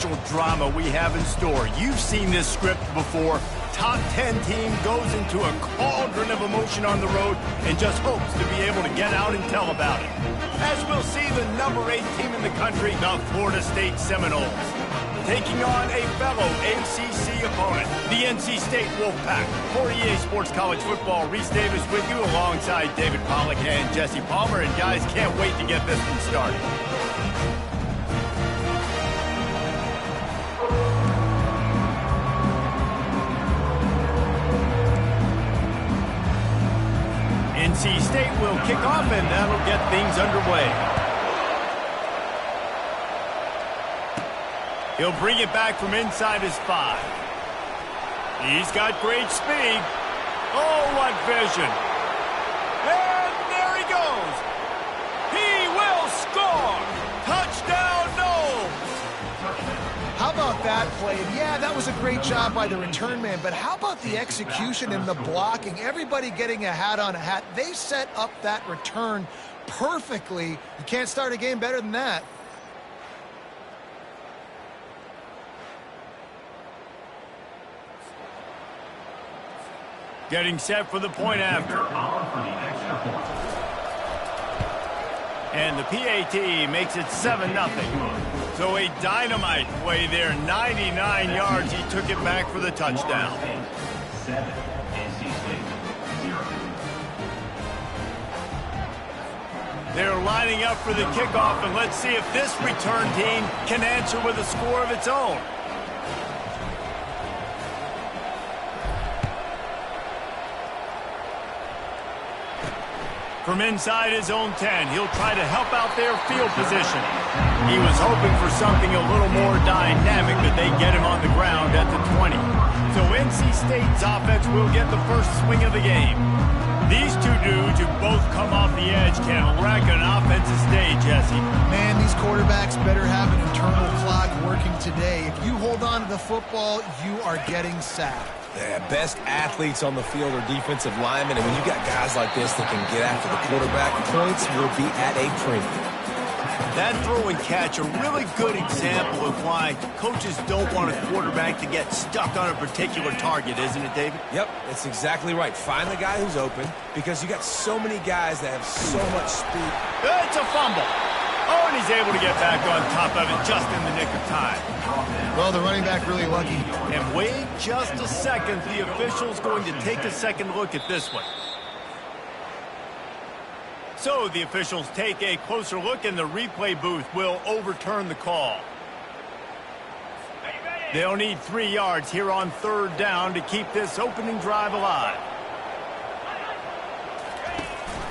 special drama we have in store. You've seen this script before. Top 10 team goes into a cauldron of emotion on the road and just hopes to be able to get out and tell about it. As we'll see the number 8 team in the country, the Florida State Seminoles, taking on a fellow ACC opponent, the NC State Wolfpack. For EA Sports College Football, Reese Davis with you alongside David Pollack and Jesse Palmer. And guys, can't wait to get this one started. NC State will kick off, and that'll get things underway. He'll bring it back from inside his 5. He's got great speed. Oh, what vision. And there he goes. He will score. Touchdown, Noles. How about that play? And yeah, that was a great job by the return man, but how about the execution and the blocking? Everybody getting a hat on a hat. They set up that return perfectly. You can't start a game better than that. Getting set for the point after. And the PAT makes it 7-0. So a dynamite play there. 99 yards. He took it back for the touchdown. They're lining up for the kickoff, and let's see if this return team can answer with a score of its own. From inside his own 10, he'll try to help out their field position. He was hoping for something a little more dynamic, but they get him on the ground at the 20. So NC State's offense will get the first swing of the game. These two dudes who both come off the edge can wreck an offensive day, Jesse. Man, these quarterbacks better have an internal clock working today. If you hold on to the football, you are getting sacked. Yeah, best athletes on the field are defensive linemen, and when you got guys like this that can get after the quarterback, points will be at a premium. That throw and catch, a really good example of why coaches don't want a quarterback to get stuck on a particular target, isn't it, David? Yep, that's exactly right. Find the guy who's open, because you got so many guys that have so much speed. It's a fumble. Oh, and he's able to get back on top of it just in the nick of time. Well, the running back really lucky. And wait just a second. The official's going to take a second look at this one. So the officials take a closer look, and the replay booth will overturn the call. They'll need 3 yards here on 3rd down to keep this opening drive alive.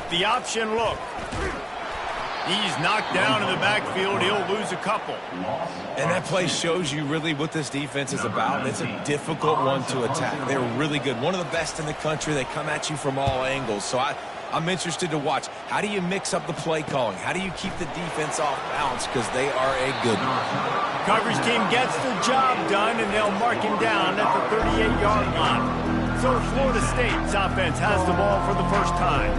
The option look. He's knocked down in the backfield. He'll lose a couple. And that play shows you really what this defense is about. It's a difficult one to attack. They're really good. One of the best in the country. They come at you from all angles. So I'm interested to watch. How do you mix up the play calling? How do you keep the defense off balance? Because they are a good one. Coverage team gets the job done, and they'll mark him down at the 38-yard line. So Florida State's offense has the ball for the first time.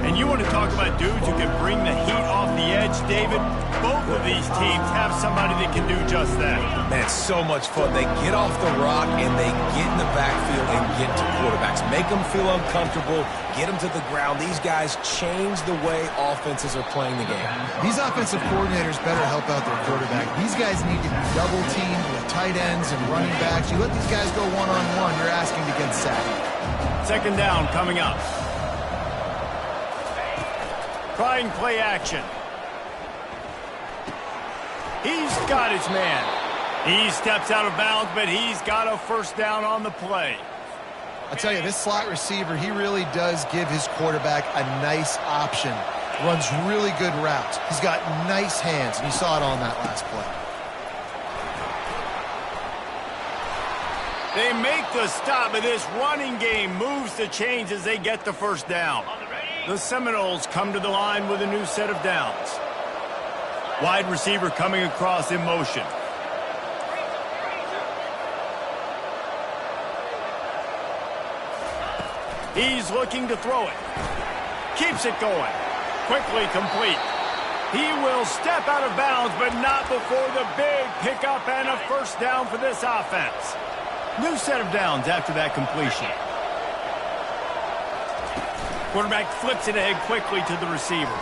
And you want to talk about dudes who can bring the heat off the edge, David? Both of these teams have somebody that can do just that. Man, it's so much fun. They get off the rock, and they get in the backfield and get to quarterbacks. Make them feel uncomfortable, get them to the ground. These guys change the way offenses are playing the game. These offensive coordinators better help out their quarterback. These guys need to be double-teamed with tight ends and running backs. You let these guys go one-on-one, you're asking to get sacked. 2nd down coming up. Trying play action. He's got his man. He steps out of bounds, but he's got a 1st down on the play. I tell you, this slot receiver, he really does give his quarterback a nice option. Runs really good routes. He's got nice hands, and you saw it on that last play. They make the stop, but this running game moves the chains as they get the 1st down. The Seminoles come to the line with a new set of downs. Wide receiver coming across in motion. He's looking to throw it. Keeps it going. Quickly complete. He will step out of bounds, but not before the big pickup and a first down for this offense. New set of downs after that completion. Quarterback flips it ahead quickly to the receiver.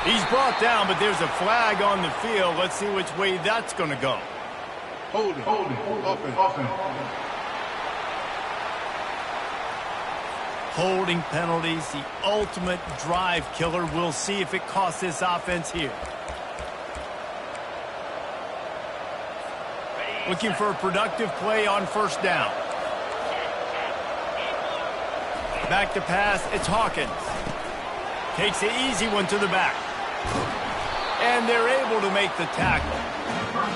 He's brought down, but there's a flag on the field. Let's see which way that's going to go. Holding, offense. Holding penalties, the ultimate drive killer. We'll see if it costs this offense here. Looking for a productive play on first down. Back to pass, it's Hawkins. Takes the easy one to the back. And they're able to make the tackle.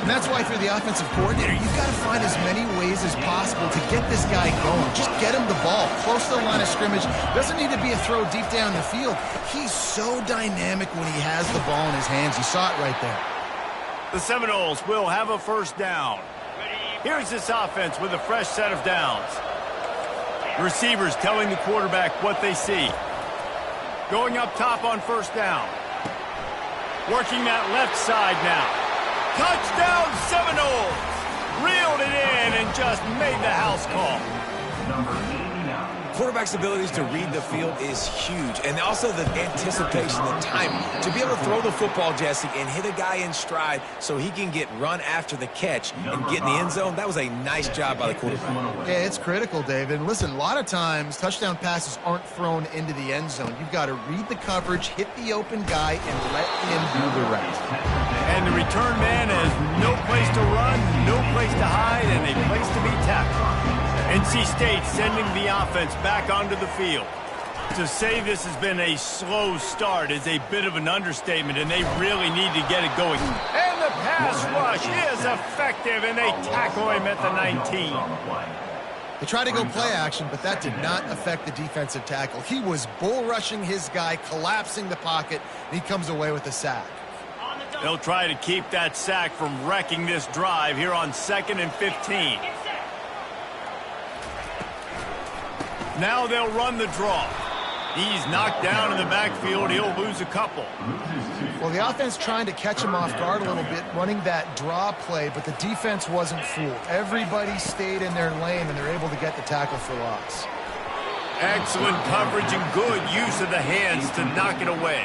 And that's why, for the offensive coordinator, you've got to find as many ways as possible to get this guy going. Just get him the ball close to the line of scrimmage. Doesn't need to be a throw deep down the field. He's so dynamic when he has the ball in his hands. You saw it right there. The Seminoles will have a first down. Here's this offense with a fresh set of downs. Receivers telling the quarterback what they see. Going up top on first down. Working that left side now. Touchdown Seminoles! Reeled it in and just made the house call. Quarterback's abilities to read the field is huge, and also the anticipation, the timing. To be able to throw the football, Jesse, and hit a guy in stride so he can get run after the catch and get in the end zone, that was a nice job by the quarterback. Yeah, it's critical, David. And listen, a lot of times touchdown passes aren't thrown into the end zone. You've got to read the coverage, hit the open guy, and let him do the rest. And the return man has no place to run, no place to hide, and a place to be tackled. NC State sending the offense back onto the field. To say this has been a slow start is a bit of an understatement, and they really need to get it going. And the pass rush is effective, and they tackle him at the 19. They tried to go play action, but that did not affect the defensive tackle. He was bull rushing his guy, collapsing the pocket, and he comes away with a sack. They'll try to keep that sack from wrecking this drive here on 2nd and 15. Now they'll run the draw. He's knocked down in the backfield. He'll lose a couple. Well, the offense trying to catch him off guard a little bit, running that draw play, but the defense wasn't fooled. Everybody stayed in their lane, and they're able to get the tackle for loss. Excellent coverage and good use of the hands to knock it away.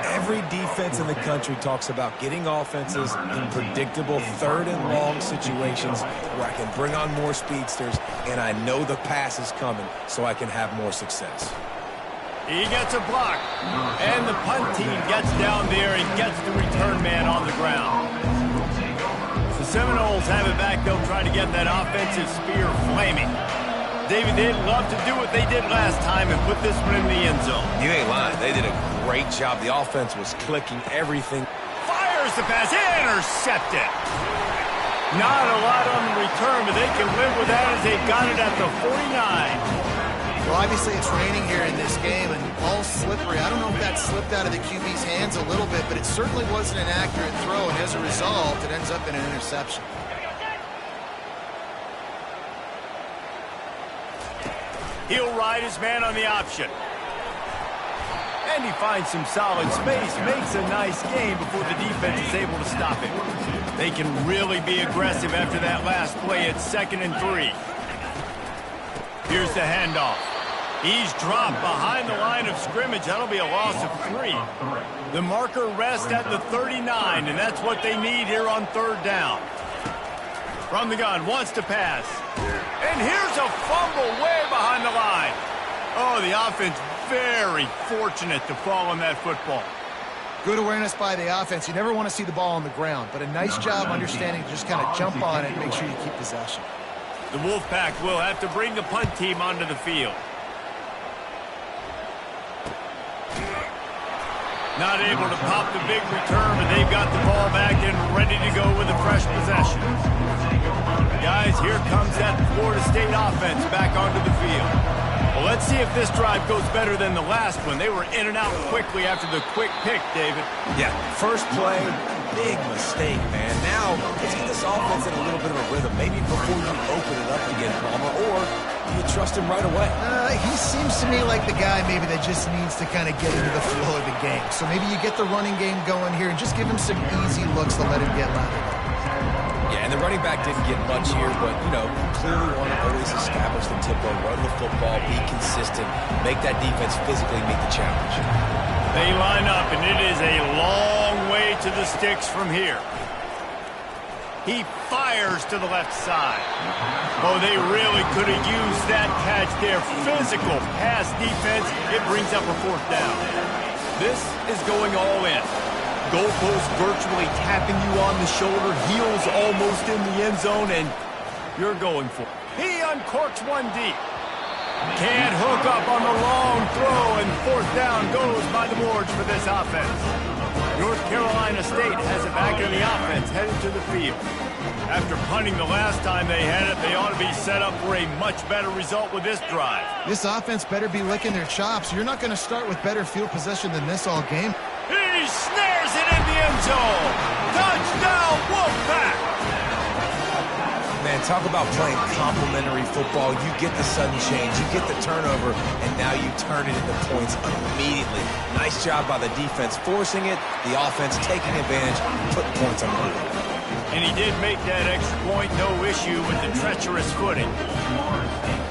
Every defense in the country talks about getting offenses in predictable 3rd and long situations where I can bring on more speedsters and I know the pass is coming so I can have more success. He gets a block, and the punt team gets down there and gets the return man on the ground. The Seminoles have it back. They'll try to get that offensive spear flaming. David, they'd love to do what they did last time and put this one in the end zone. You ain't lying. They did a great job. The offense was clicking everything. Fires the pass. Intercepted. Not a lot on the return, but they can live with that as they've got it at the 49. Well, obviously it's raining here in this game, and the ball's slippery. I don't know if that slipped out of the QB's hands a little bit, but it certainly wasn't an accurate throw, and as a result, it ends up in an interception. He'll ride his man on the option. And he finds some solid space, makes a nice game before the defense is able to stop him. They can really be aggressive after that last play at 2nd and 3. Here's the handoff. He's dropped behind the line of scrimmage. That'll be a loss of 3. The marker rests at the 39, and that's what they need here on 3rd down. From the gun, wants to pass. And here's a fumble way behind the line. Oh, the offense very fortunate to fall on that football. Good awareness by the offense. You never want to see the ball on the ground, but a nice job understanding to just kind of jump on it and make sure you keep possession. The Wolfpack will have to bring the punt team onto the field. Not able to pop the big return, but they've got the ball back and ready to go with a fresh possession. Guys, here comes that Florida State offense back onto the field. Well, let's see if this drive goes better than the last one. They were in and out quickly after the quick pick, David. Yeah, first play, big mistake, man. Now, let's get this offense in a little bit of a rhythm. Maybe before you open it up again, Palmer, or you trust him right away? He seems to me like the guy maybe that just needs to kind of get into the flow of the game. So maybe you get the running game going here and just give him some easy looks to let him get lathered up. Yeah, and the running back didn't get much here, but, you know, you clearly want to always establish the tempo, run the football, be consistent, make that defense physically meet the challenge. They line up, and it is a long way to the sticks from here. He fires to the left side. Oh, they really could have used that catch there. Physical pass defense. It brings up a fourth down. This is going all in. Goalpost virtually tapping you on the shoulder. Heels almost in the end zone, and you're going for it. He uncorks one deep. Can't hook up on the long throw, and fourth down goes by the boards for this offense. North Carolina State has it back in the offense, headed to the field. After punting the last time they had it, they ought to be set up for a much better result with this drive. This offense better be licking their chops. You're not going to start with better field possession than this all game. He snares it in the end zone. Touchdown, Wolfpack! Man, talk about playing complementary football. You get the sudden change, you get the turnover, and now you turn it into points immediately. Nice job by the defense forcing it, the offense taking advantage, putting points on the board. And he did make that extra point, no issue with the treacherous footing.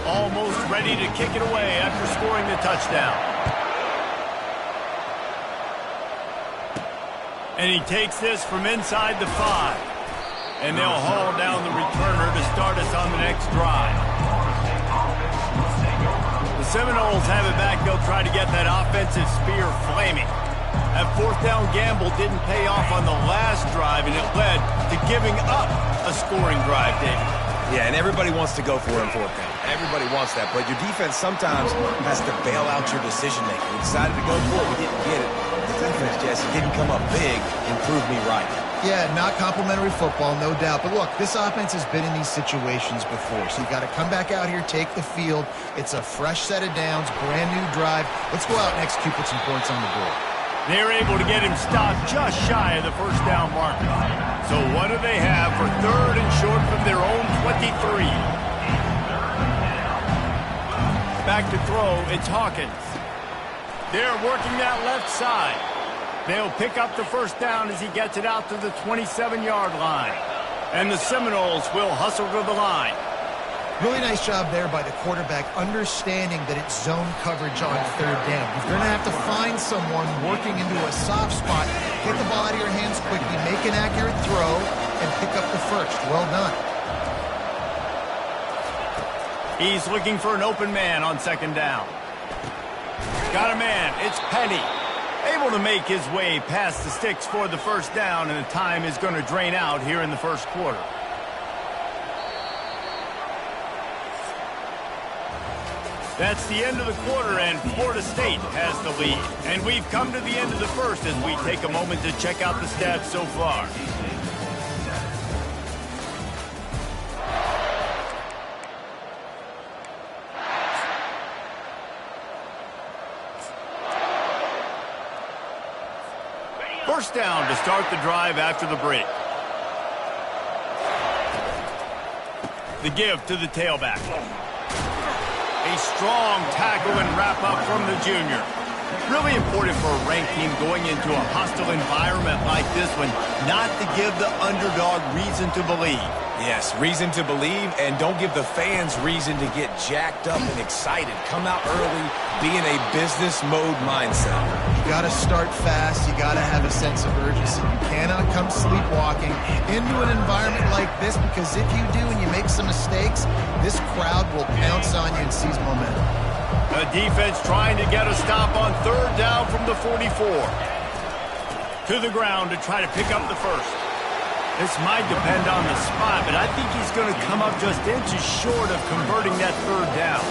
Almost ready to kick it away after scoring the touchdown. And he takes this from inside the 5. And they'll haul down the returner to start us on the next drive. The Seminoles have it back. They'll try to get that offensive spear flaming. That fourth down gamble didn't pay off on the last drive, and it led to giving up a scoring drive, David. Yeah, and everybody wants to go for it on fourth down. Everybody wants that, but your defense sometimes has to bail out your decision-making. We decided to go for it. We didn't get it. The defense, Jesse, didn't come up big and prove me right. Yeah, not complimentary football, no doubt. But look, this offense has been in these situations before. So you got to come back out here, take the field. It's a fresh set of downs, brand new drive. Let's go out and execute, put some points on the board. They're able to get him stopped just shy of the first down marker. So what do they have for third and short from their own 23? Back to throw, it's Hawkins. They're working that left side. They'll pick up the first down as he gets it out to the 27-yard line. And the Seminoles will hustle to the line. Really nice job there by the quarterback, understanding that it's zone coverage on third down. If you're going to have to find someone working into a soft spot, get the ball out of your hands quickly, make an accurate throw, and pick up the first. Well done. He's looking for an open man on second down. Got a man. It's Penny. Able to make his way past the sticks for the first down, and the time is going to drain out here in the first quarter. That's the end of the quarter, and Florida State has the lead. And we've come to the end of the first as we take a moment to check out the stats so far. First down to start the drive after the break. The give to the tailback. A strong tackle and wrap-up from the junior. Really important for a ranked team going into a hostile environment like this one, not to give the underdog reason to believe. Yes, reason to believe, and don't give the fans reason to get jacked up and excited. Come out early, be in a business mode mindset. You got to start fast. You got to have a sense of urgency. You cannot come sleepwalking into an environment like this, because if you do and you make some mistakes, this crowd will pounce on you and seize momentum. The defense trying to get a stop on third down from the 44. To the ground to try to pick up the first. This might depend on the spot, but I think he's going to come up just inches short of converting that third down.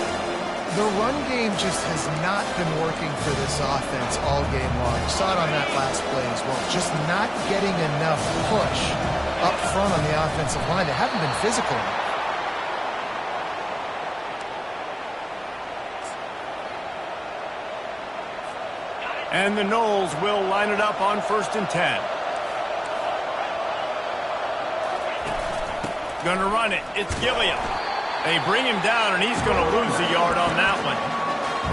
The run game just has not been working for this offense all game long. You saw it on that last play as well. Just not getting enough push up front on the offensive line. They haven't been physical enough. And the Noles will line it up on 1st and 10. Gonna run it. It's Gilliam. They bring him down, and he's going to lose a yard on that one.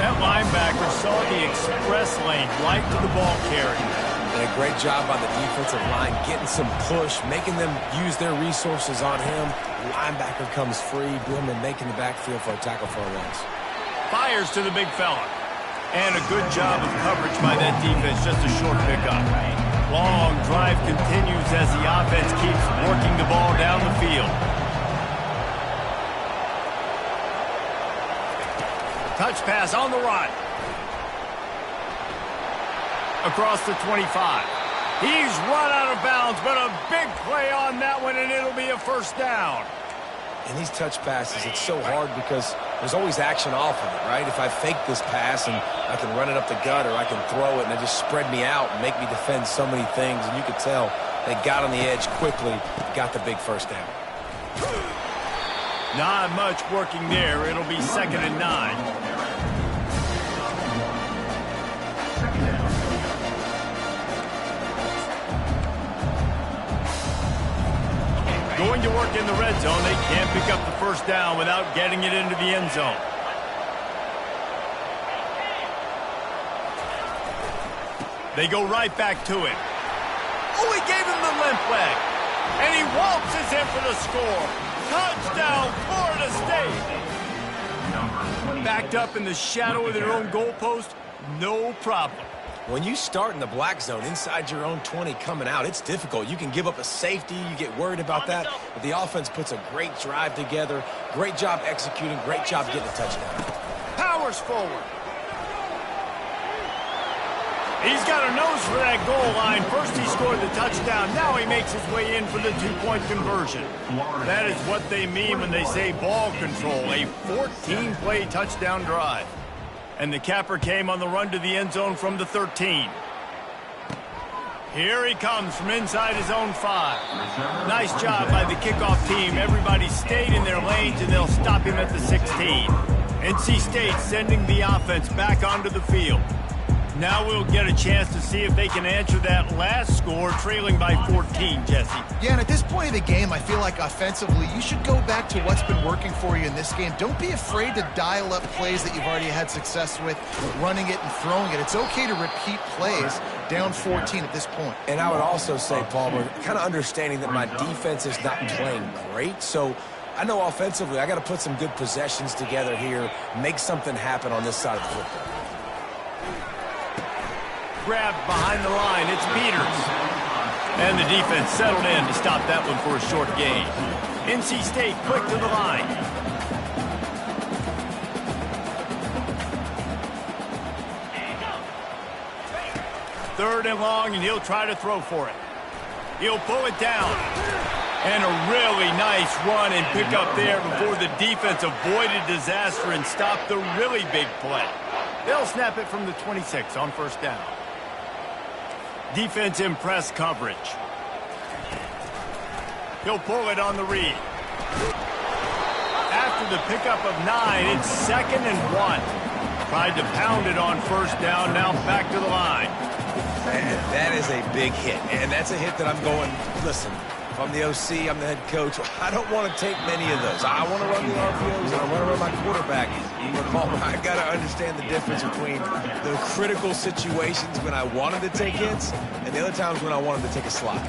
That linebacker saw the express lane right to the ball carrier. And a great job on the defensive line, getting some push, making them use their resources on him. Linebacker comes free, boom, and making the backfield for a tackle for a loss. Fires to the big fella. And a good job of coverage by that defense, just a short pickup. Long drive continues as the offense keeps working the ball down the field. Touch pass on the run. Across the 25. He's run out of bounds, but a big play on that one, and it'll be a first down. In these touch passes, it's so hard because there's always action off of it, right? If I fake this pass and I can run it up the gut or I can throw it and they just spread me out and make me defend so many things, and you could tell they got on the edge quickly, got the big first down. Not much working there. It'll be 2nd and 9. Going to work in the red zone. They can't pick up the first down without getting it into the end zone. They go right back to it. Oh, he gave him the limp leg. And he waltzes in for the score. Touchdown, Florida State. Backed up in the shadow of their own goalpost, no problem. When you start in the black zone inside your own 20 coming out, it's difficult. You can give up a safety. You get worried about that. But the offense puts a great drive together. Great job executing. Great job getting a touchdown. Powers forward. He's got a nose for that goal line. First he scored the touchdown. Now he makes his way in for the two-point conversion. That is what they mean when they say ball control. A 14-play touchdown drive. And the capper came on the run to the end zone from the 13. Here he comes from inside his own 5. Nice job by the kickoff team. Everybody stayed in their lanes, and they'll stop him at the 16. NC State sending the offense back onto the field. Now we'll get a chance to see if they can answer that last score, trailing by 14, Jesse. Yeah, and at this point of the game, I feel like offensively, you should go back to what's been working for you in this game. Don't be afraid to dial up plays that you've already had success with, running it and throwing it. It's okay to repeat plays down 14 at this point. And I would also say, Palmer, kind of understanding that my defense is not playing great, so I know offensively I got to put some good possessions together here, make something happen on this side of the football. Grabbed behind the line. It's Peters. And the defense settled in to stop that one for a short gain. NC State quick to the line. Third and long, and he'll try to throw for it. He'll pull it down. And a really nice run and pick up there before the defense avoided disaster and stopped the really big play. They'll snap it from the 26 on first down. Defense in press coverage. He'll pull it on the read. After the pickup of 9, it's 2nd and 1. Tried to pound it on first down, now back to the line. Man, that is a big hit. And that's a hit that I'm going, listen, if I'm the OC, I'm the head coach, I don't want to take many of those. I want to run the RPOs, and I want to run my quarterback. But I've got to understand the difference between the critical situations when I want him to take hits and the other times when I want him to take a slide.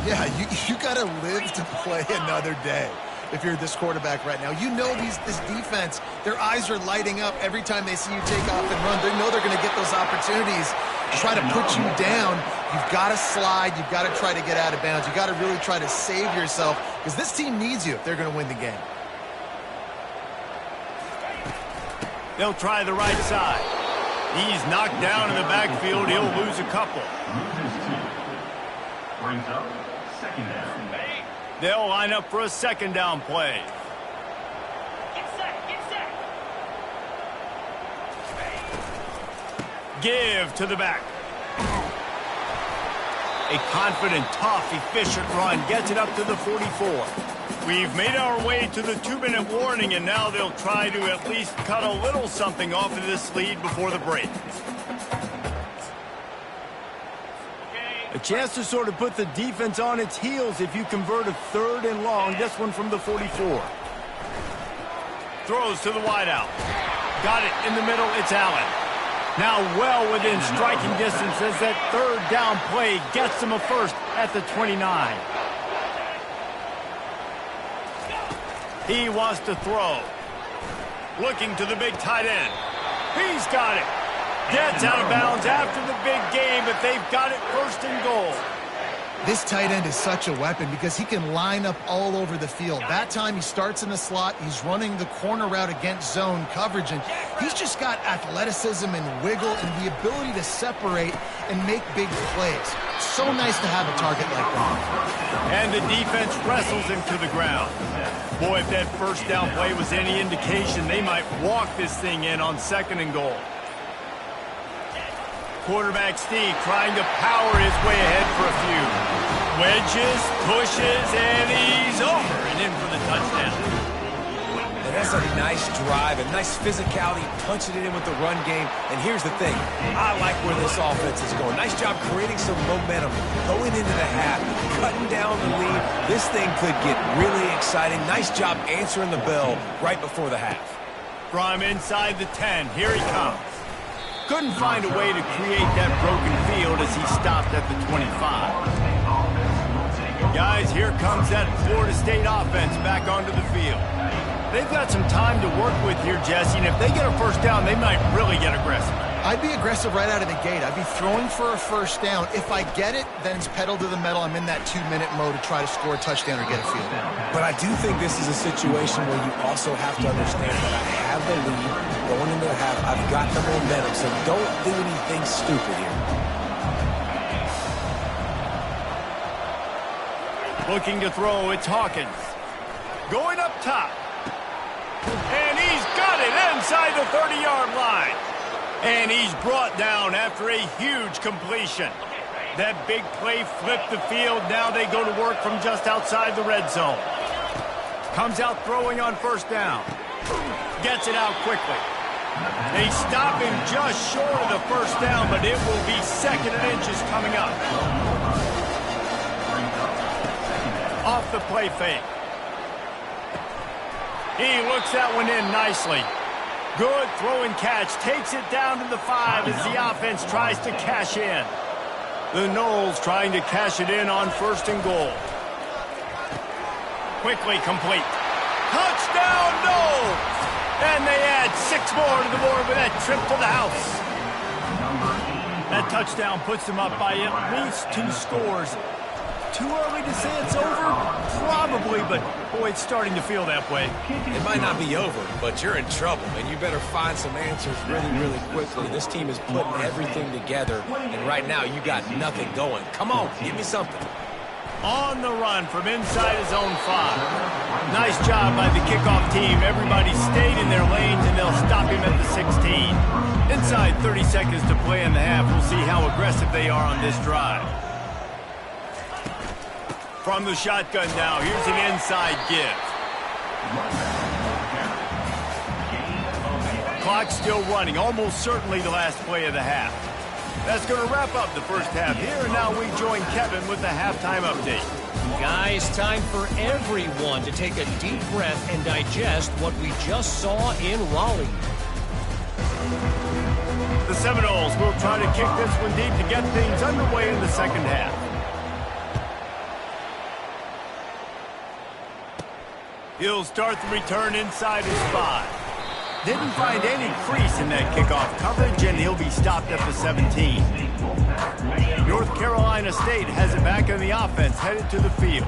Yeah, you got to live to play another day. If you're this quarterback right now, you know this defense, their eyes are lighting up every time they see you take off and run. They know they're going to get those opportunities to try to put you down. You've got to slide. You've got to try to get out of bounds. You've got to really try to save yourself because this team needs you if they're going to win the game. They'll try the right side. He's knocked down in the backfield. He'll lose a couple. Brings up 2nd down. They'll line up for a 2nd down play. Get set. Give to the back. A confident, tough, efficient run gets it up to the 44. We've made our way to the 2-minute warning, and now they'll try to at least cut a little something off of this lead before the break. A chance to sort of put the defense on its heels if you convert a 3rd and long, this one from the 44. Throws to the wideout. Got it in the middle. It's Allen. Now well within striking distance as that third down play gets him a first at the 29. He wants to throw. Looking to the big tight end. He's got it. Gets out of bounds after the big game, but they've got it first and goal. This tight end is such a weapon because he can line up all over the field. That time he starts in the slot. He's running the corner route against zone coverage, and he's just got athleticism and wiggle and the ability to separate and make big plays. So nice to have a target like that. And the defense wrestles him to the ground. Boy, if that first down play was any indication, they might walk this thing in on second and goal. Quarterback Steve trying to power his way ahead for a few. Wedges, pushes, and he's over and in for the touchdown. And that's a nice drive, a nice physicality, punching it in with the run game. And here's the thing, I like where this offense is going. Nice job creating some momentum, going into the half, cutting down the lead. This thing could get really exciting. Nice job answering the bell right before the half. From inside the 10, here he comes. Couldn't find a way to create that broken field as he stopped at the 25. Guys, here comes that Florida State offense back onto the field. They've got some time to work with here, Jesse, and if they get a first down, they might really get aggressive. I'd be aggressive right out of the gate. I'd be throwing for a first down. If I get it, then it's pedal to the metal. I'm in that 2-minute mode to try to score a touchdown or get a field. But I do think this is a situation where you also have to understand that I have the lead going into the half. I've got the momentum, so don't do anything stupid here. Looking to throw, it's Hawkins. Going up top. And he's got it inside the 30-yard line. And he's brought down after a huge completion. That big play flipped the field. Now they go to work from just outside the red zone. Comes out throwing on first down. Gets it out quickly. They stop him just short of the first down, but it will be second and inches coming up. Off the play fake. He looks that one in nicely. Good throw and catch. Takes it down to the 5 as the offense tries to cash in. The Noles trying to cash it in on first and goal. Quickly complete. Touchdown, Noles! And they add 6 more to the board with that trip to the house. That touchdown puts them up by at least 2 scores. Too early to say it's over? Probably, but boy, it's starting to feel that way. It might not be over, but you're in trouble, and you better find some answers really, really quickly. This team is putting everything together, and right now you got nothing going. Come on, give me something. On the run from inside his own 5. Nice job by the kickoff team. Everybody stayed in their lanes, and they'll stop him at the 16. Inside 30 seconds to play in the half. We'll see how aggressive they are on this drive. From the shotgun now, here's an inside give. Clock still running, almost certainly the last play of the half. That's going to wrap up the first half here, and now we join Kevin with the halftime update. Guys, time for everyone to take a deep breath and digest what we just saw in Raleigh. The Seminoles will try to kick this one deep to get things underway in the second half. He'll start the return inside his 5. Didn't find any crease in that kickoff coverage, and he'll be stopped at the 17. North Carolina State has it back on the offense, headed to the field.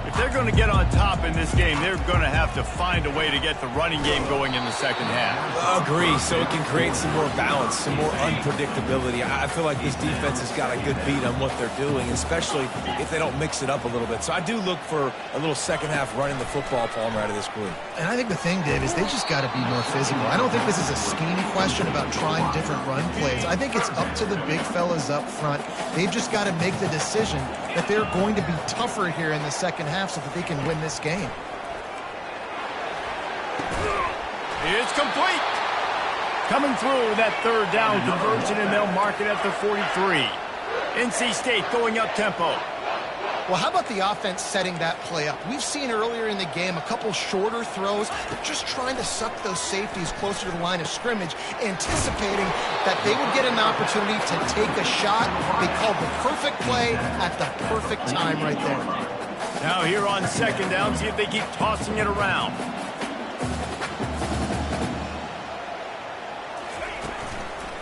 If they're going to get on top in this game, they're going to have to find a way to get the running game going in the second half. Agree, so it can create some more balance, some more unpredictability. I feel like this defense has got a good beat on what they're doing, especially if they don't mix it up a little bit. So I do look for a little second half running the football, Palmer, out of this group. And I think the thing, Dave, is they just got to be more physical. I don't think this is a scheme question about trying different run plays. I think it's up to the big fellas up front. They've just got to make the decision that they're going to be tougher here in the second half so that they can win this game. It's complete. Coming through that third down conversion, and they'll mark it at the 43. NC State going up tempo. Well, how about the offense setting that play up? We've seen earlier in the game a couple shorter throws. They're just trying to suck those safeties closer to the line of scrimmage, anticipating that they would get an opportunity to take a shot. They called the perfect play at the perfect time right there. Now here on second down, see if they keep tossing it around.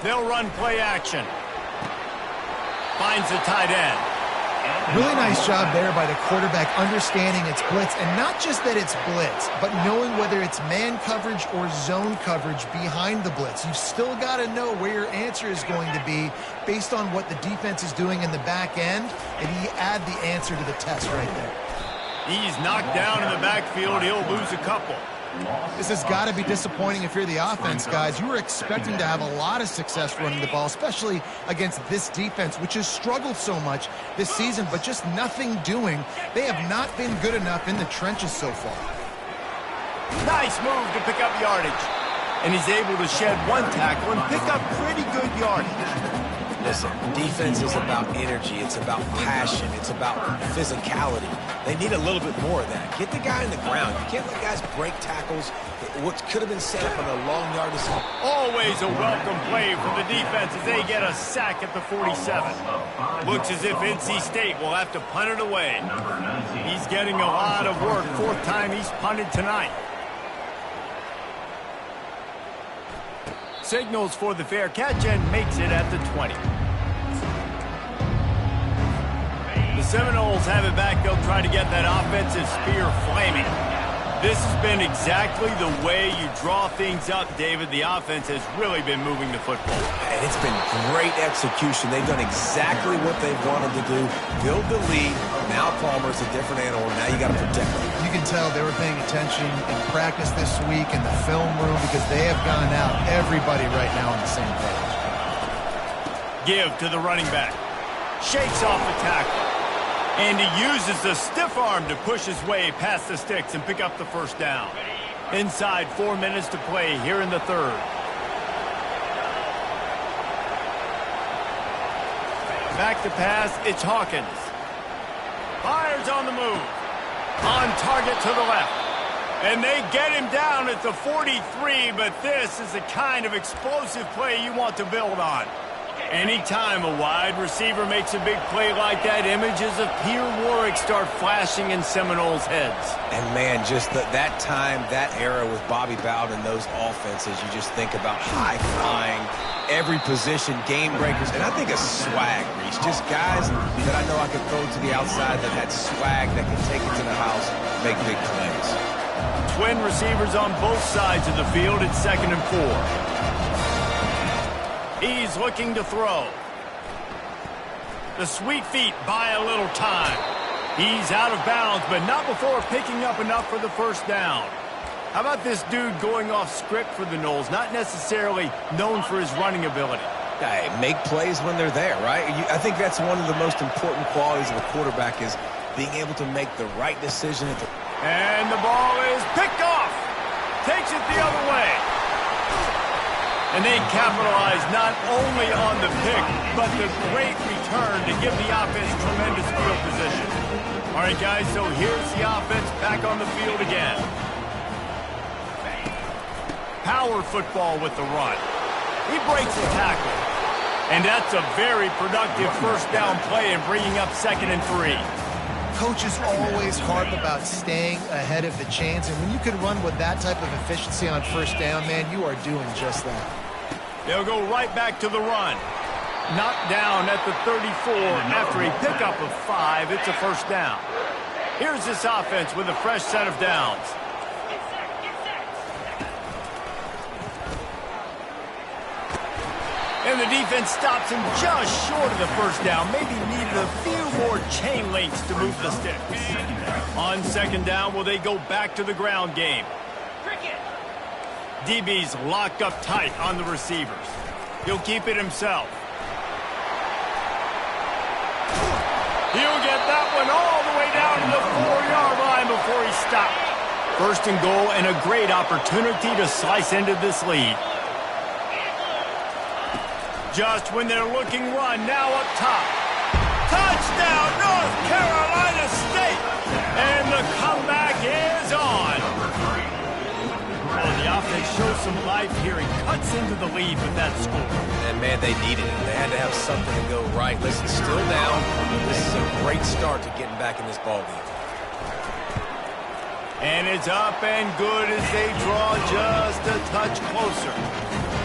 They'll run play action. Finds the tight end. Really nice job there by the quarterback understanding it's blitz, and not just that it's blitz, but knowing whether it's man coverage or zone coverage behind the blitz. You've still got to know where your answer is going to be based on what the defense is doing in the back end, and he add the answer to the test right there. He's knocked down in the backfield. He'll lose a couple. This has got to be disappointing if you're the offense, guys. You were expecting to have a lot of success running the ball, especially against this defense, which has struggled so much this season, but just nothing doing. They have not been good enough in the trenches so far. Nice move to pick up yardage. And he's able to shed one tackle and pick up pretty good yardage. Listen, defense is about energy. It's about passion. It's about physicality. They need a little bit more of that. Get the guy in the ground. You can't let guys break tackles. What could have been set up on a long yardage. Always a welcome play for the defense as they get a sack at the 47. Looks as if NC State will have to punt it away. He's getting a lot of work. Fourth time he's punted tonight. Signals for the fair catch and makes it at the 20. The Seminoles have it back. They'll try to get that offensive spear flaming. This has been exactly the way you draw things up, David. The offense has really been moving the football. And it's been great execution. They've done exactly what they've wanted to do. Build the lead. Now Palmer's a different animal. Now you got to protect them. You can tell they were paying attention in practice this week in the film room because they have gone out, everybody right now on the same page. Give to the running back. Shakes off the tackle. And he uses the stiff arm to push his way past the sticks and pick up the first down. Inside 4 minutes to play here in the third. Back to pass, it's Hawkins. Fires on the move. On target to the left. And they get him down at the 43, but this is the kind of explosive play you want to build on. Anytime a wide receiver makes a big play like that, images of Peter Warwick start flashing in Seminoles' heads. And, man, just that time, that era with Bobby Bowden and those offenses, you just think about high-flying, every position, game breakers, and I think a swag, Reese. Just guys that I know I could throw to the outside that had swag that could take it to the house, make big plays. Twin receivers on both sides of the field. It's 2nd and 4. He's looking to throw. The sweet feet buy a little time. He's out of bounds, but not before picking up enough for the first down. How about this dude going off script for the Noles? Not necessarily known for his running ability. Hey, make plays when they're there, right? I think that's one of the most important qualities of a quarterback is being able to make the right decision. And the ball is picked off. Takes it the other way. And they capitalize not only on the pick, but the great return to give the offense tremendous field position. All right, guys, so here's the offense back on the field again. Power football with the run. He breaks the tackle. And that's a very productive first down play and bringing up 2nd and 3. Coaches always harp about staying ahead of the chains, and when you can run with that type of efficiency on first down, man, you are doing just that. They'll go right back to the run. Knocked down at the 34 after a pickup of 5. It's a first down. Here's this offense with a fresh set of downs. And the defense stops him just short of the first down. Maybe needed a few more chain links to move the sticks. On 2nd down, will they go back to the ground game? DB's locked up tight on the receivers. He'll keep it himself. He'll get that one all the way down to the 4-yard line before he stopped. 1st and goal and a great opportunity to slice into this lead. Just when they're looking run, now up top. Touchdown, North Carolina State. And the comeback is on. Well, the offense shows some life here and cuts into the lead with that score. And, man, they needed it. They had to have something to go right. Listen, still down. This is a great start to getting back in this ballgame. And it's up and good as they draw just a touch closer.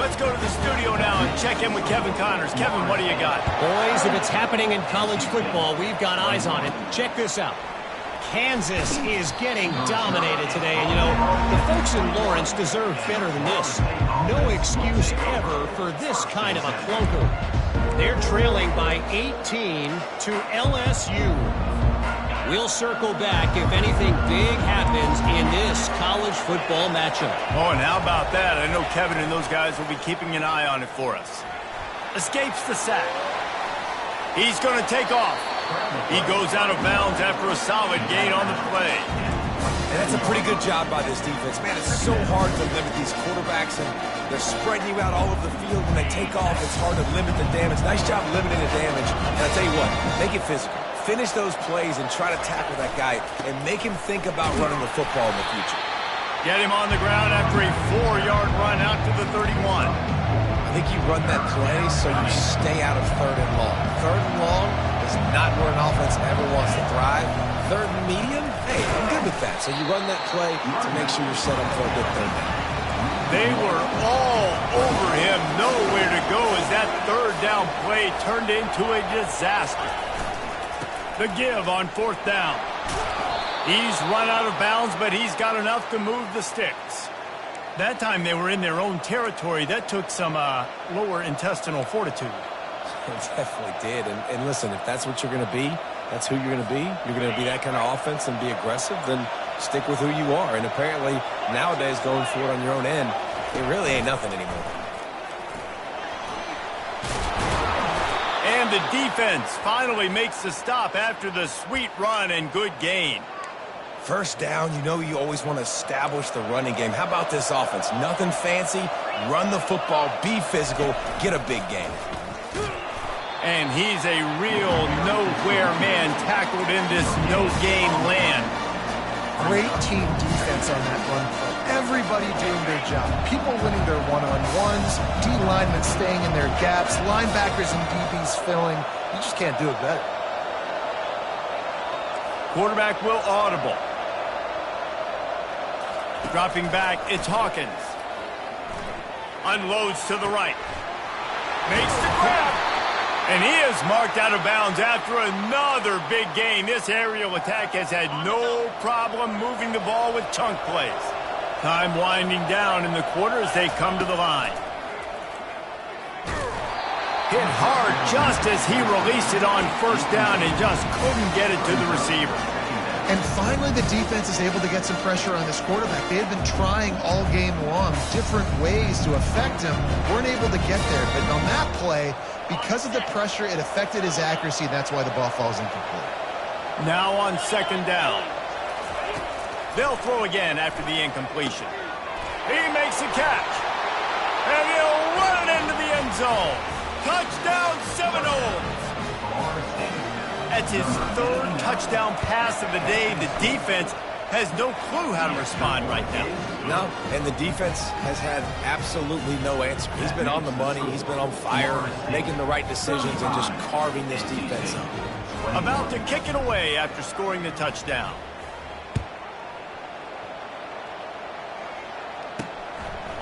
Let's go to the studio now and check in with Kevin Connors. Kevin, what do you got? Boys, if it's happening in college football, we've got eyes on it. Check this out. Kansas is getting dominated today. And, you know, the folks in Lawrence deserve better than this. No excuse ever for this kind of a clunker. They're trailing by 18 to LSU. We'll circle back if anything big happens in this college football matchup. Oh, and how about that? I know Kevin and those guys will be keeping an eye on it for us. Escapes the sack. He's going to take off. He goes out of bounds after a solid gain on the play. And that's a pretty good job by this defense. Man, it's so hard to limit these quarterbacks, and they're spreading you out all over the field. When they take off, it's hard to limit the damage. Nice job limiting the damage. And I'll tell you what, make it physical. Finish those plays and try to tackle that guy and make him think about running the football in the future. Get him on the ground after a 4-yard run out to the 31. I think you run that play so you stay out of 3rd and long. 3rd and long is not where an offense ever wants to thrive. 3rd and medium, hey, I'm good with that. So you run that play to make sure you're set up for a good 3rd down. They were all over him, nowhere to go as that 3rd down play turned into a disaster. The give on 4th down. He's run out of bounds, but he's got enough to move the sticks. That time they were in their own territory. That took some lower intestinal fortitude. It definitely did. And listen, if that's what you're going to be, that's who you're going to be. You're going to be that kind of offense and be aggressive, then stick with who you are. And apparently nowadays going for it on your own end, it really ain't nothing anymore. And the defense finally makes the stop after the sweet run and good gain. 1st down, you know you always want to establish the running game. How about this offense? Nothing fancy. Run the football, be physical, get a big gain. And he's a real nowhere man tackled in this no-gain land. Great team defense on that run play. Everybody doing their job. People winning their one-on-ones, D linemen staying in their gaps, linebackers and DBs filling. You just can't do it better. Quarterback will audible. Dropping back, it's Hawkins. Unloads to the right. Makes the grab. And he is marked out of bounds after another big gain. This aerial attack has had no problem moving the ball with chunk plays. Time winding down in the quarter as they come to the line. Hit hard just as he released it on 1st down and just couldn't get it to the receiver. And finally the defense is able to get some pressure on this quarterback. They had been trying all game long different ways to affect him. Weren't able to get there. But on that play, because of the pressure, it affected his accuracy. That's why the ball falls incomplete. Now on 2nd down. They'll throw again after the incompletion. He makes a catch. And he'll run it into the end zone. Touchdown, Seminoles. That's his 3rd touchdown pass of the day. The defense has no clue how to respond right now. No, and the defense has had absolutely no answer. He's been on the money. He's been on fire, making the right decisions and just carving this defense up. About to kick it away after scoring the touchdown.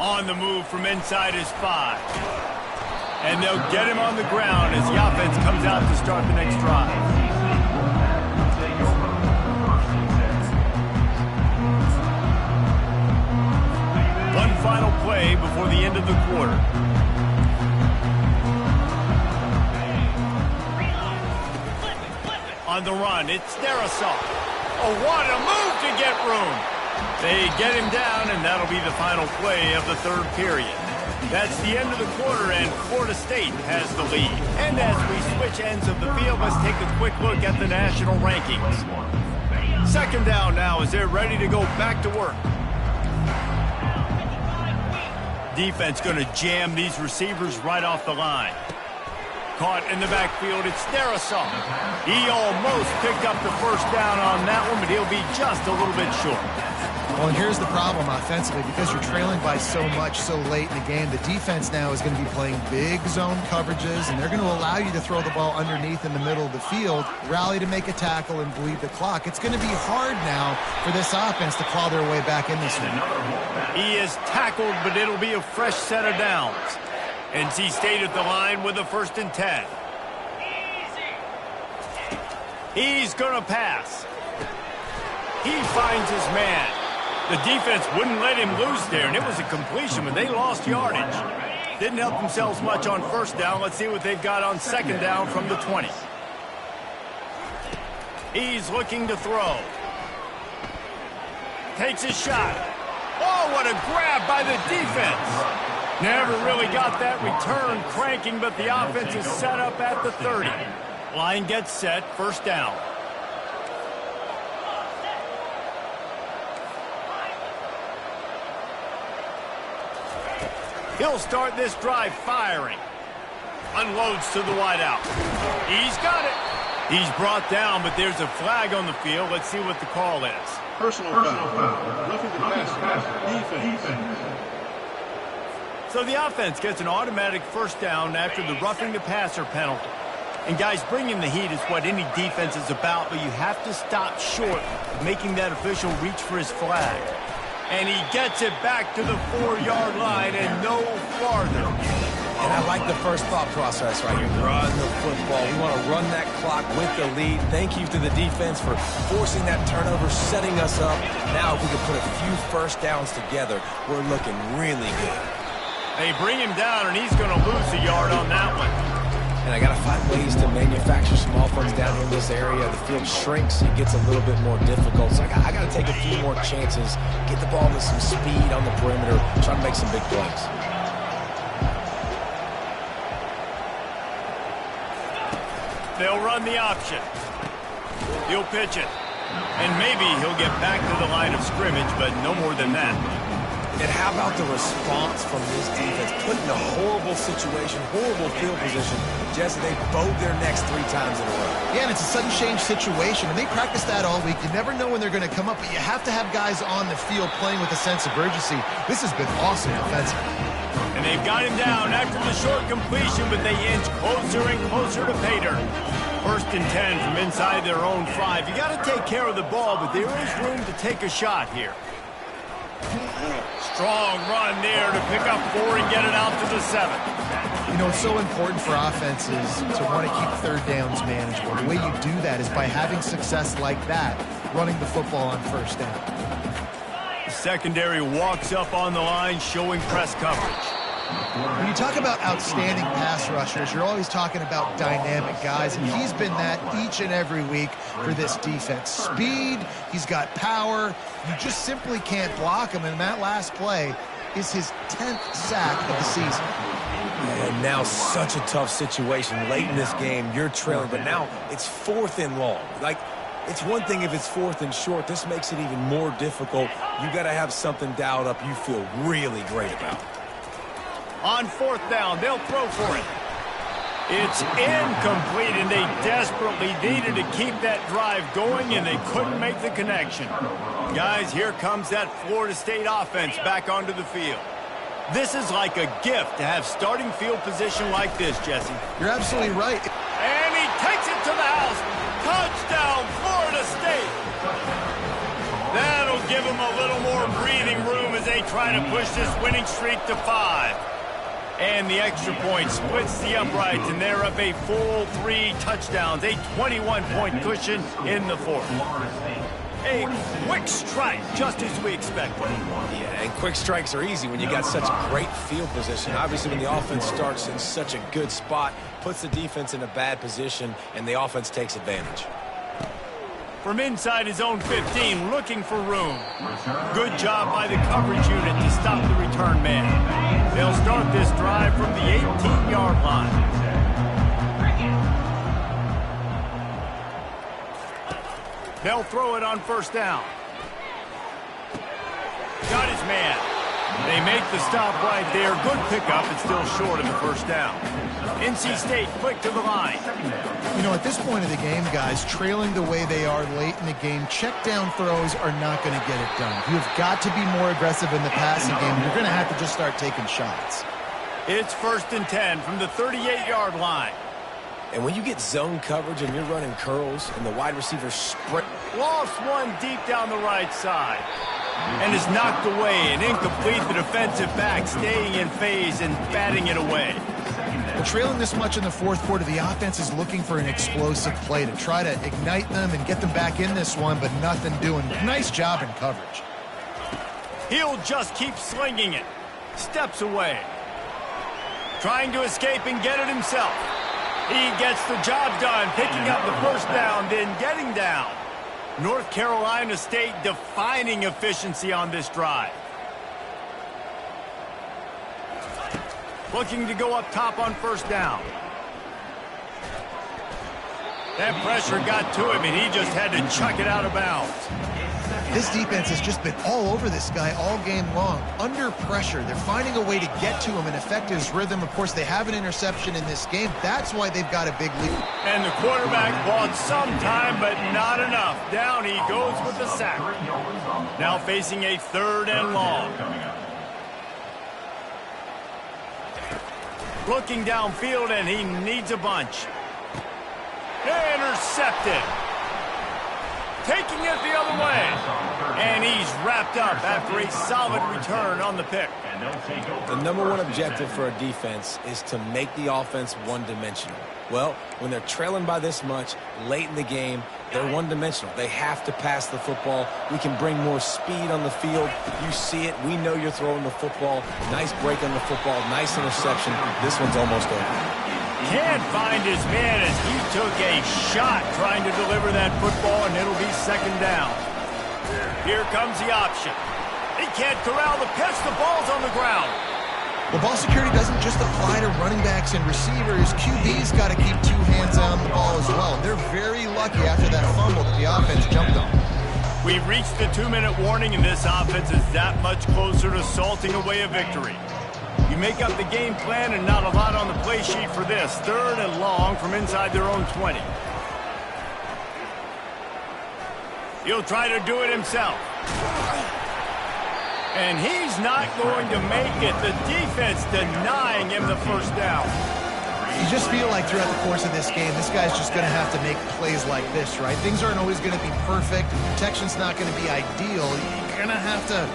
On the move from inside his 5. And they'll get him on the ground as the offense comes out to start the next drive. One final play before the end of the quarter. On the run, it's Darrisaw. Oh, what a move to get room. They get him down, and that'll be the final play of the 3rd period. That's the end of the quarter, and Florida State has the lead. And as we switch ends of the field, let's take a quick look at the national rankings. 2nd down now as they're ready to go back to work. Defense going to jam these receivers right off the line. caught in the backfield. It's Ncaa. He almost picked up the first down on that one, but he'll be just a little bit short. Well, and here's the problem offensively. Because you're trailing by so much so late in the game, the defense now is going to be playing big zone coverages, and they're going to allow you to throw the ball underneath in the middle of the field, rally to make a tackle, and bleed the clock. It's going to be hard now for this offense to claw their way back in this one. He is tackled, but it'll be a fresh set of downs. NC State at the line with a 1st and 10. He's going to pass. He finds his man. The defense wouldn't let him loose there, and it was a completion, but they lost yardage. Didn't help themselves much on 1st down. Let's see what they've got on 2nd down from the 20. He's looking to throw. Takes a shot. Oh, what a grab by the defense. Never really got that return cranking, but the offense is set up at the 30. Line gets set, 1st down. He'll start this drive firing. Unloads to the wideout. He's got it. He's brought down, but there's a flag on the field. Let's see what the call is. Personal foul. Roughing the passer. Defense. So the offense gets an automatic 1st down after the roughing the passer penalty. And guys, bringing the heat is what any defense is about, but you have to stop short of making that official reach for his flag. And he gets it back to the 4-yard line and no farther. And I like the first thought process right here. Run the football. We want to run that clock with the lead. Thank you to the defense for forcing that turnover, setting us up. Now if we can put a few 1st downs together, we're looking really good. They bring him down, and he's going to lose a yard on that one. And I got to find ways to manufacture some offense down here in this area. The field shrinks. It gets a little bit more difficult. So I got to take a few more chances, get the ball with some speed on the perimeter, try to make some big plays. They'll run the option. He'll pitch it. And maybe he'll get back to the line of scrimmage, but no more than that. And how about the response from this defense? Put in a horrible situation, horrible field position. Jesse, they bowed their necks 3 times in a row. Yeah, and it's a sudden change situation, and they practice that all week. You never know when they're going to come up, but you have to have guys on the field playing with a sense of urgency. This has been awesome offensively. And they've got him down after the short completion, but they inch closer and closer to pay dirt. 1st and 10 from inside their own 5. You got to take care of the ball, but there is room to take a shot here. Strong run there to pick up 4 and get it out to the 7. You know, it's so important for offenses to want to keep 3rd downs manageable. The way you do that is by having success like that, running the football on 1st down. The secondary walks up on the line, showing press coverage. When you talk about outstanding pass rushers, you're always talking about dynamic guys, and he's been that each and every week for this defense. Speed, he's got power. You just simply can't block him, and that last play is his 10th sack of the season. And now such a tough situation late in this game. You're trailing, but now it's 4th and long. Like, it's one thing if it's 4th and short. This makes it even more difficult. You got to have something dialed up you feel really great about. On 4th down, they'll throw for it. It's incomplete, and they desperately needed to keep that drive going, and they couldn't make the connection. Guys, here comes that Florida State offense back onto the field. This is like a gift to have starting field position like this, Jesse. You're absolutely right. And he takes it to the house. Touchdown, Florida State. That'll give them a little more breathing room as they try to push this winning streak to 5. And the extra point splits the uprights, and they're up a full 3 touchdowns, a 21-point cushion in the 4th. A quick strike, just as we expected. Yeah, and quick strikes are easy when you got such great field position. Obviously, when the offense starts in such a good spot, puts the defense in a bad position, and the offense takes advantage. From inside his own 15, looking for room. Good job by the coverage unit to stop the return man. They'll start this drive from the 18-yard line. They'll throw it on 1st down. Got his man. They They make the stop right there. Good pickup. It's still short of the first down. NC State quick to the line. You know, at this point of the game, guys, trailing the way they are late in the game, check down throws are not going to get it done. You've got to be more aggressive in the passing game. You're going to have to just start taking shots. It's 1st and 10 from the 38-yard line. And when you get zone coverage and you're running curls and the wide receiver sprint. Lost one deep down the right side. And is knocked away and incomplete. The defensive back staying in phase and batting it away. Well, trailing this much in the fourth quarter, the offense is looking for an explosive play to try to ignite them and get them back in this one, but nothing doing. Nice job in coverage. He'll just keep slinging it. Steps away. Trying to escape and get it himself. He gets the job done, picking up the first down, then getting down. North Carolina State defining efficiency on this drive. Looking to go up top on first down. That pressure got to him, and he just had to chuck it out of bounds. This defense has just been all over this guy all game long. Under pressure, they're finding a way to get to him and affect his rhythm. Of course, they have an interception in this game. That's why they've got a big lead. And the quarterback bought some time, but not enough. Down he goes with the sack. Now facing a 3rd and long. Looking downfield, and he needs a bunch. Intercepted. Taking it the other way. And he's wrapped up after a solid return on the pick. The #1 objective for a defense is to make the offense one-dimensional. Well, when they're trailing by this much late in the game, they're one-dimensional. They have to pass the football. We can bring more speed on the field. You see it. We know you're throwing the football. Nice break on the football. Nice interception. This one's almost over. Can't find his man as he took a shot trying to deliver that football, and it'll be 2nd down. Here comes the option. He can't corral the pitch. The ball's on the ground. Well, ball security doesn't just apply to running backs and receivers. QB's got to keep 2 hands on the ball as well. They're very lucky after that fumble that the offense jumped on. We've reached the 2-minute warning, and this offense is that much closer to salting away a victory. You make up the game plan and not a lot on the play sheet for this. 3rd and long from inside their own 20. He'll try to do it himself. And he's not going to make it. The defense denying him the first down. You just feel like throughout the course of this game, this guy's just going to have to make plays like this, right? Things aren't always going to be perfect. Protection's not going to be ideal. You're going to have to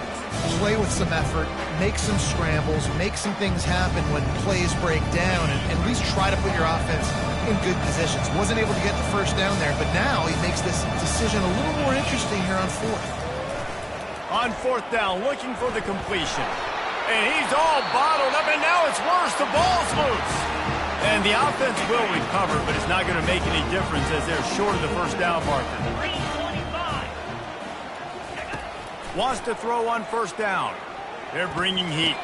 play with some effort, make some scrambles, make some things happen when plays break down, and at least try to put your offense in good positions. Wasn't able to get the first down there, but now he makes this decision a little more interesting here on 4th. On 4th down, looking for the completion. And he's all bottled up, and now it's worse. The ball's loose. And the offense will recover, but it's not going to make any difference as they're short of the first down marker. 3:25. Wants to throw on first down. They're bringing heat.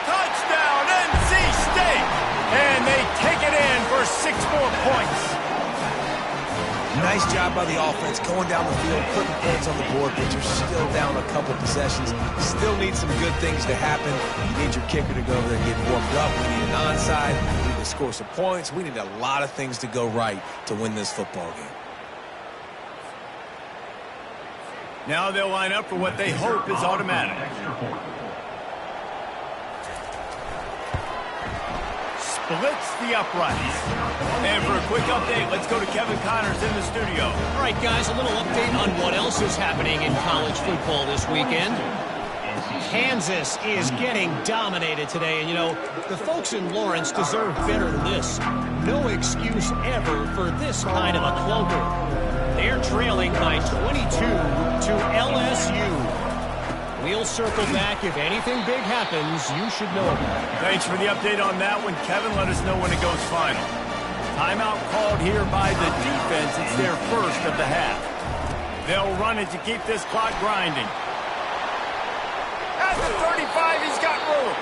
Touchdown, NC State! And they take it in for 6 more points. Nice job by the offense going down the field, putting points on the board, but you're still down a couple possessions. Still need some good things to happen. You need your kicker to go over there and get warmed up. We need an onside. We need to score some points. We need a lot of things to go right to win this football game. Now they'll line up for what they hope is automatic. Splits the uprights. And for a quick update, let's go to Kevin Connors in the studio. All right, guys, a little update on what else is happening in college football this weekend. Kansas is getting dominated today, and, you know, the folks in Lawrence deserve better than this. No excuse ever for this kind of a clunker. They're trailing by 22 to LSU. We'll circle back. If anything big happens, you should know about it. Thanks for the update on that one, Kevin. Let us know when it goes final. Timeout called here by the defense. It's their first of the half. They'll run it to keep this clock grinding. At the 35, he's got room.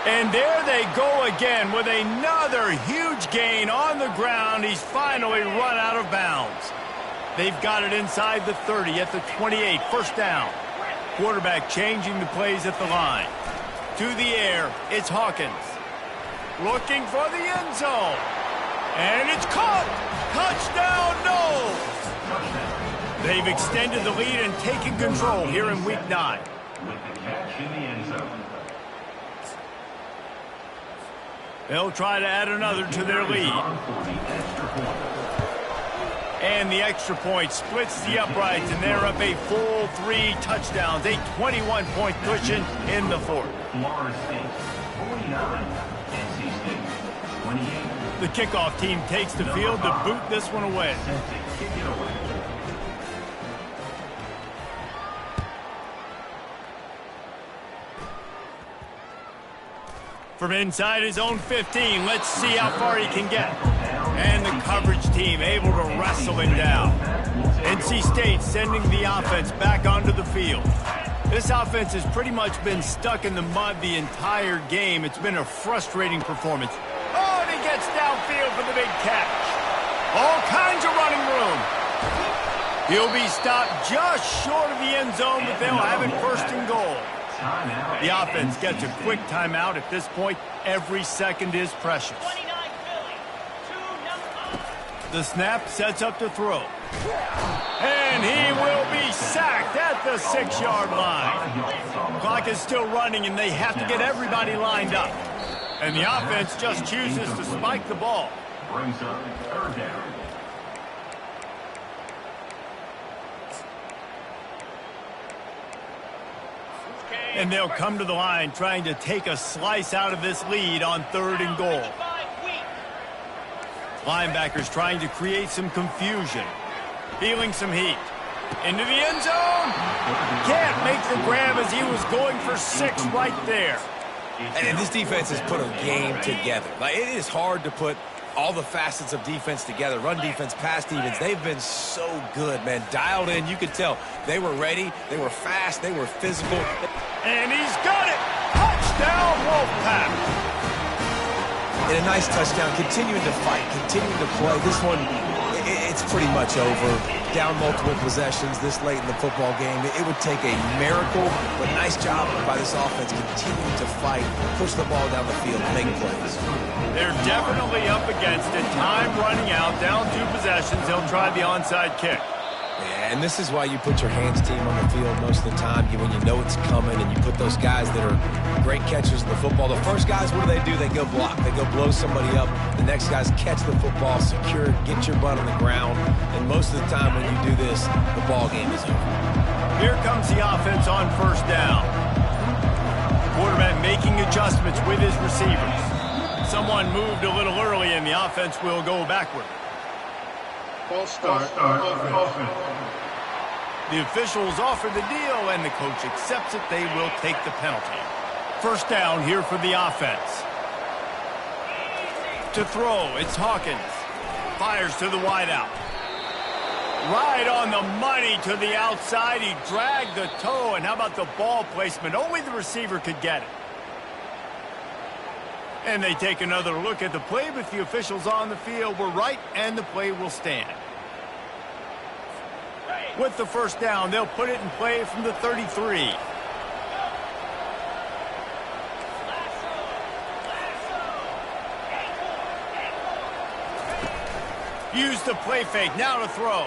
And there they go again with another huge gain on the ground. He's finally run out of bounds. They've got it inside the 30 at the 28. First down. quarterback changing the plays at the line. To the air, it's Hawkins. Looking for the end zone. And it's caught. Touchdown, no. They've extended the lead and taken control here in Week 9. With the catch in the end zone. They'll try to add another to their lead. And the extra point splits the uprights, and they're up a full 3 touchdowns, a 21-point cushion in the fourth. Florida State, 49. NC State, 28. The kickoff team takes the field to boot this one away. Set to kick it away. From inside his own 15, let's see how far he can get. And the coverage team able to wrestle him down. NC State sending the offense back onto the field. This offense has pretty much been stuck in the mud the entire game. It's been a frustrating performance. Oh, and he gets downfield for the big catch. All kinds of running room. He'll be stopped just short of the end zone, but they'll have it first and goal. The offense gets a quick timeout. At this point, every second is precious. The snap sets up to throw. And he will be sacked at the 6-yard line. Clock is still running, and they have to get everybody lined up. And the offense just chooses to spike the ball. Brings up third down. And they'll come to the line trying to take a slice out of this lead on 3rd and goal. Linebackers trying to create some confusion. Feeling some heat. Into the end zone. Can't make the grab as he was going for 6 right there. And this defense has put a game together. Like, it is hard to put all the facets of defense together. Run defense, pass defense. They've been so good, man. Dialed in. You could tell they were ready. They were fast. They were physical. And he's got it. Touchdown, Wolfpack. And a nice touchdown. Continuing to fight. Continuing to play. This one, it's pretty much over. Down multiple possessions this late in the football game. It would take a miracle, but nice job by this offense continuing to fight, push the ball down the field, make plays. They're definitely up against it. Time running out, down 2 possessions. They'll try the onside kick. Yeah, and this is why you put your hands team on the field most of the time. When you know it's coming and you put those guys that are great catchers of the football. The first guys, what do? They go block. They go blow somebody up. The next guys catch the football, secure it, get your butt on the ground. And most of the time when you do this, the ball game is over. Here comes the offense on 1st down. Quarterback making adjustments with his receivers. Someone moved a little early and the offense will go backward. False start. Offense. The officials offer the deal, and the coach accepts it. They will take the penalty. 1st down here for the offense. To throw, it's Hawkins. Fires to the wideout. Right on the money to the outside. He dragged the toe, and how about the ball placement? Only the receiver could get it. And they take another look at the play, but the officials on the field were right, and the play will stand. With the 1st down, they'll put it in play from the 33. Use the play fake, now to throw.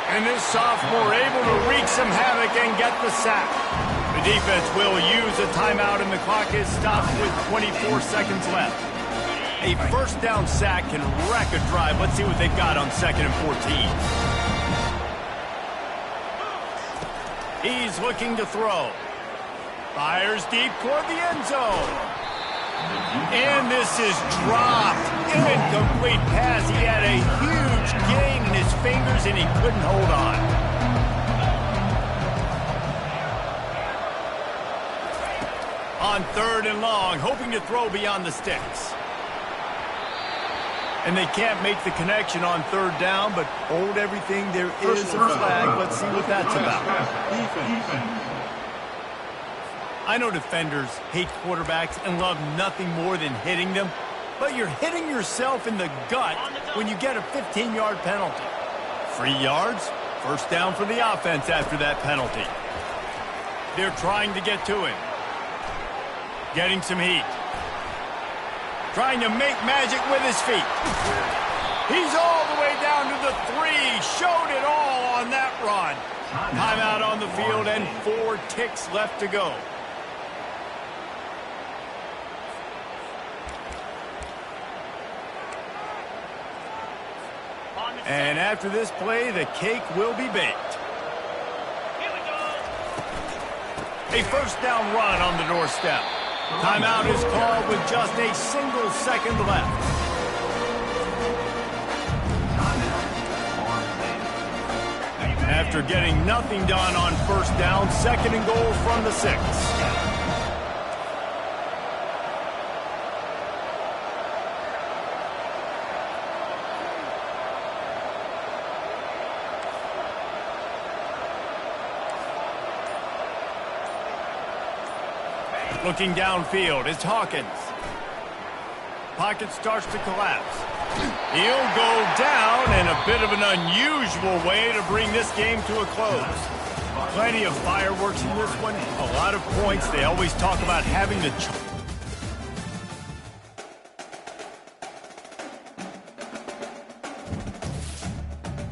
And this sophomore able to wreak some havoc and get the sack. The defense will use a timeout, and the clock is stopped with 24 seconds left. A 1st down sack can wreck a drive. Let's see what they've got on 2nd and 14. He's looking to throw. Fires deep toward the end zone. And this is dropped. Incomplete pass. He had a huge gain in his fingers, and he couldn't hold on. On 3rd and long, hoping to throw beyond the sticks. And they can't make the connection on 3rd down, but hold everything. There is a flag. Let's see what that's about. Defense. I know defenders hate quarterbacks and love nothing more than hitting them, but you're hitting yourself in the gut when you get a 15-yard penalty. 3 yards, 1st down for the offense after that penalty. They're trying to get to him. Getting some heat. Trying to make magic with his feet. He's all the way down to the 3. Showed it all on that run. Timeout on the field and 4 ticks left to go. And after this play, the cake will be baked. A first down run on the doorstep. Timeout is called with just a single second left. After getting nothing done on first down, 2nd and goal from the 6. Looking downfield, it's Hawkins. Pocket starts to collapse. He'll go down in a bit of an unusual way to bring this game to a close. Plenty of fireworks in this one, a lot of points. They always talk about having the